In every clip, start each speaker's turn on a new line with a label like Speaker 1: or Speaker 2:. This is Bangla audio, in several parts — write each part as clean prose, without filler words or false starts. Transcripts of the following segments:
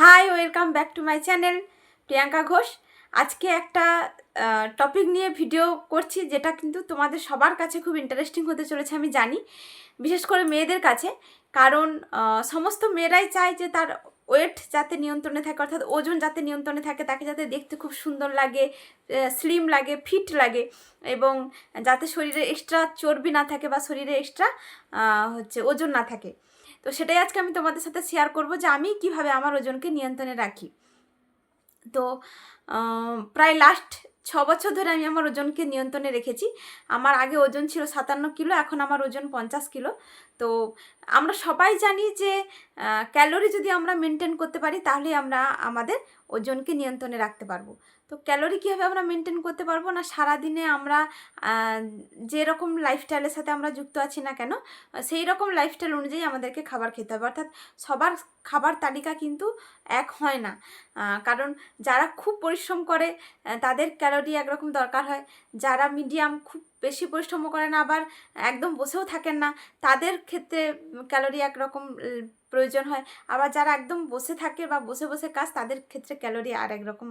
Speaker 1: High, welcome back to my channel Priyanka Ghosh. আজকে একটা টপিক নিয়ে ভিডিও করছি, যেটা কিন্তু তোমাদের সবার কাছে খুব ইন্টারেস্টিং হতে চলেছে আমি জানি, বিশেষ করে মেয়েদের কাছে। কারণ সমস্ত মেয়েরাই চায় যে তার ওয়েট যাতে নিয়ন্ত্রণে থাকে, অর্থাৎ ওজন যাতে নিয়ন্ত্রণে থাকে, তাকে যাতে দেখতে খুব সুন্দর লাগে, স্লিম লাগে, ফিট লাগে, এবং যাতে শরীরে এক্সট্রা চর্বি না থাকে বা শরীরে এক্সট্রা ওজন না থাকে। তো সেটাই আজকে আমি তোমাদের সাথে শেয়ার করব যে আমি কিভাবে আমার ওজনকে নিয়ন্ত্রণে রাখি। তো প্রায় লাস্ট 6 বছর ধরে আমি আমার ওজনকে নিয়ন্ত্রণে রেখেছি। আমার আগে ওজন ছিল 57 কিলো, এখন আমার ওজন 50 কিলো। তো আমরা সবাই জানি যে ক্যালোরি যদি আমরা মেনটেন করতে পারি তাহলে আমরা আমাদের ওজনকে নিয়ন্ত্রণে রাখতে পারবো। তো ক্যালোরি কীভাবে আমরা মেনটেন করতে পারবো না, সারাদিনে আমরা যেরকম লাইফস্টাইলের সাথে আমরা যুক্ত আছি না কেন, সেই রকম লাইফস্টাইল অনুযায়ী আমাদেরকে খাবার খেতে হবে। অর্থাৎ সবার খাবার তালিকা কিন্তু এক হয় না, কারণ যারা খুব পরিশ্রম করে তাদের ক্যালোরি একরকম দরকার হয়, যারা মিডিয়াম খুব বেশি পরিশ্রম করে না আবার একদম বসেও থাকেন না তাদের ক্ষেত্রে ক্যালোরি একরকম প্রয়োজন হয়, আবার যারা একদম বসে থাকে বা বসে বসে কাজ তাদের ক্ষেত্রে ক্যালোরি আর একরকম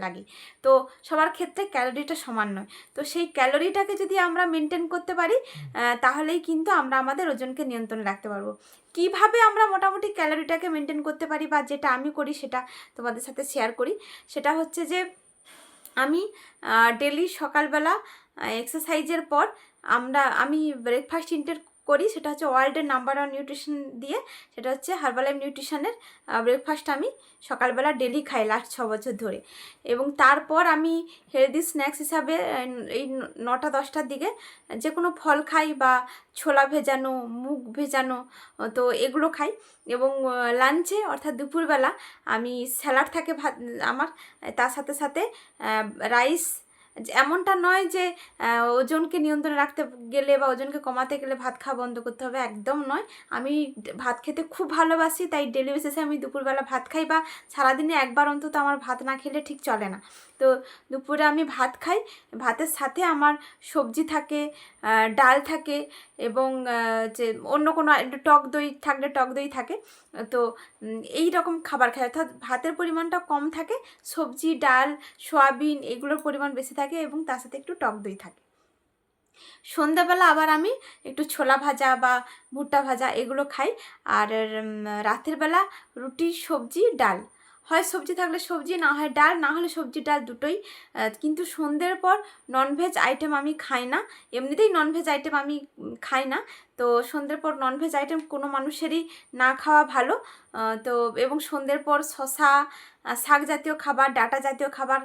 Speaker 1: লাগে। তো সবার ক্ষেত্রে ক্যালোরিটা সমান নয়। তো সেই ক্যালোরিটাকে যদি আমরা মেনটেন করতে পারি তাহলেই কিন্তু আমরা আমাদের ওজনকে নিয়ন্ত্রণে রাখতে পারবো। কিভাবে আমরা মোটামুটি ক্যালোরিটাকে মেনটেন করতে পারি বা যেটা আমি করি সেটা তোমাদের সাথে শেয়ার করি। সেটা হচ্ছে যে আমি ডেলি সকালবেলা এক্সারসাইজের পর আমি ব্রেকফাস্ট ইনটেক করি, সেটা হচ্ছে ওয়ার্ল্ডের নাম্বার 1 নিউট্রিশন দিয়ে, সেটা হচ্ছে হার্বালাইফ নিউট্রিশনের ব্রেকফাস্ট আমি সকালবেলা ডেলি খাই লাস্ট 6 বছর ধরে। এবং তারপর আমি হেলদি স্ন্যাক্স হিসাবে এই 9টা-10টার দিকে যে কোনো ফল খাই বা ছোলা ভেজানো, মুগ ভেজানো, তো এগুলো খাই। এবং লাঞ্চে অর্থাৎ দুপুরবেলা আমি স্যালাড থাকে ভাত আমার, তার সাথে সাথে রাইস। এমনটা নয় যে ওজনকে নিয়ন্ত্রণে রাখতে গেলে বা ওজনকে কমাতে গেলে ভাত খাওয়া বন্ধ করতে হবে, একদম নয়। আমি ভাত খেতে খুব ভালোবাসি, তাই ডেলি বেসিসে আমি দুপুরবেলা ভাত খাই, বা সারাদিনে একবার অন্তত আমার ভাত না খেলে ঠিক চলে না। তো দুপুরে আমি ভাত খাই, ভাতের সাথে আমার সবজি থাকে, ডাল থাকে, এবং যে অন্য কোনো টক দই থাকলে টক দই থাকে। তো এই রকম খাবার খাই, অর্থাৎ ভাতের পরিমাণটা কম থাকে, সবজি, ডাল, সয়াবিন এগুলোর পরিমাণ বেশি থাকে, এবং তার সাথে একটু টক দই থাকে। সন্ধ্যাবেলা আবার আমি একটু ছোলা ভাজা বা ভুট্টা ভাজা এগুলো খাই। আর রাতের বেলা রুটি, সবজি, ডাল, হয় সবজি থাকলে সবজি, না হয় ডাল, না হলে সবজি ডাল দুটোই। কিন্তু সন্ধ্যের পর ননভেজ আইটেম আমি খাই না, এমনিতেই ননভেজ আইটেম আমি খাই না। তো সন্ধ্যের পর ননভেজ আইটেম কোনো মানুষেরই না খাওয়া ভালো। তো এবং সন্ধ্যের পর শশা, শাক জাতীয় খাবার, ডাঁটা জাতীয় খাবার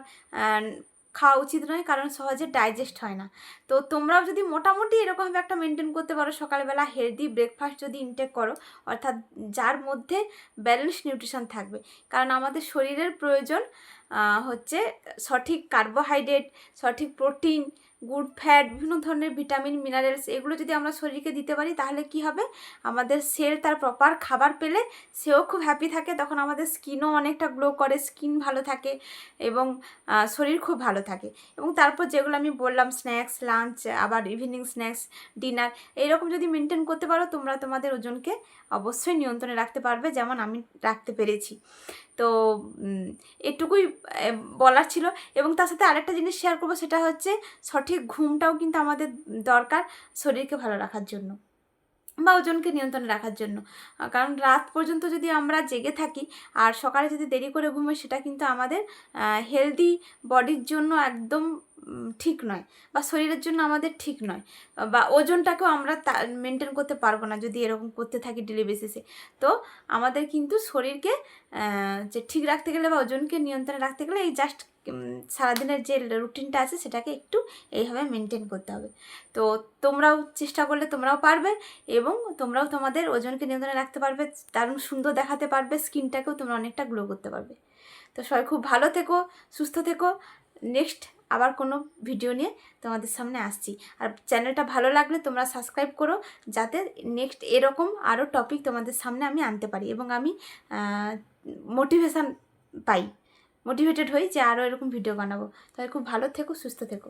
Speaker 1: খাওয়া উচিত নয়, কারণ সহজে ডাইজেস্ট হয় না। তো তোমরাও যদি মোটামুটি এরকমভাবে একটা মেনটেন করতে পারো, সকালবেলা হেলদি ব্রেকফাস্ট যদি ইনটেক করো, অর্থাৎ যার মধ্যে ব্যালেন্স নিউট্রিশন থাকবে, কারণ আমাদের শরীরের প্রয়োজন হচ্ছে সঠিক কার্বোহাইড্রেট, সঠিক প্রোটিন, গুড ফ্যাট, বিভিন্ন ধরনের ভিটামিন, মিনারেলস, এগুলো যদি আমরা শরীরকে দিতে পারি তাহলে কি হবে, আমাদের সেল তার প্রপার খাবার পেলে সেও খুব হ্যাপি থাকে, তখন আমাদের স্কিনও অনেকটা গ্লো করে, স্কিন ভালো থাকে এবং শরীর খুব ভালো থাকে। এবং তারপর যেগুলো আমি বললাম স্ন্যাক্স, লাঞ্চ, আবার ইভিনিং স্ন্যাক্স, ডিনার, এইরকম যদি মেনটেন করতে পারো তোমরা তোমাদের ওজনকে অবশ্যই নিয়ন্ত্রণে রাখতে পারবে, যেমন আমি রাখতে পেরেছি। তো এটুকুই বলার ছিল। এবং তার সাথে আরেকটা জিনিস শেয়ার করবো, সেটা হচ্ছে সঠিক ঘুমটাও কিন্তু আমাদের দরকার শরীরকে ভালো রাখার জন্য বা ওজনকে নিয়ন্ত্রণে রাখার জন্য। কারণ রাত পর্যন্ত যদি আমরা জেগে থাকি আর সকালে যদি দেরি করে ঘুমোই, সেটা কিন্তু আমাদের হেলদি বডির জন্য একদম ঠিক নয়, বা শরীরের জন্য আমাদের ঠিক নয়, বা ওজনটাকেও আমরা মেনটেন করতে পারবো না যদি এরকম করতে থাকি ডেলি বেসিসে। তো আমাদের কিন্তু শরীরকে যে ঠিক রাখতে গেলে বা ওজনকে নিয়ন্ত্রণে রাখতে গেলে এই জাস্ট সারাদিনের যে রুটিনটা আছে সেটাকে একটু এইভাবে মেনটেন করতে হবে। তো তোমরাও চেষ্টা করলে তোমরাও পারবে, এবং তোমরাও তোমাদের ওজনকে নিয়ন্ত্রণে রাখতে পারবে, দারুণ সুন্দর দেখাতে পারবে, স্কিনটাকেও তোমরা অনেকটা গ্লো করতে পারবে। তো সবাই খুব ভালো থেকো, সুস্থ থেকো। নেক্সট আবার কোনো ভিডিও নিয়ে তোমাদের সামনে আসছি। আর চ্যানেলটা ভালো লাগলে তোমরা সাবস্ক্রাইব করো, যাতে নেক্সট এরকম আরও টপিক তোমাদের সামনে আমি আনতে পারি, এবং আমি মোটিভেশান পাই, মোটিভেটেড হই যে আরও এরকম ভিডিও বানাবো। তাই খুব ভালো থেকো, সুস্থ থেকো।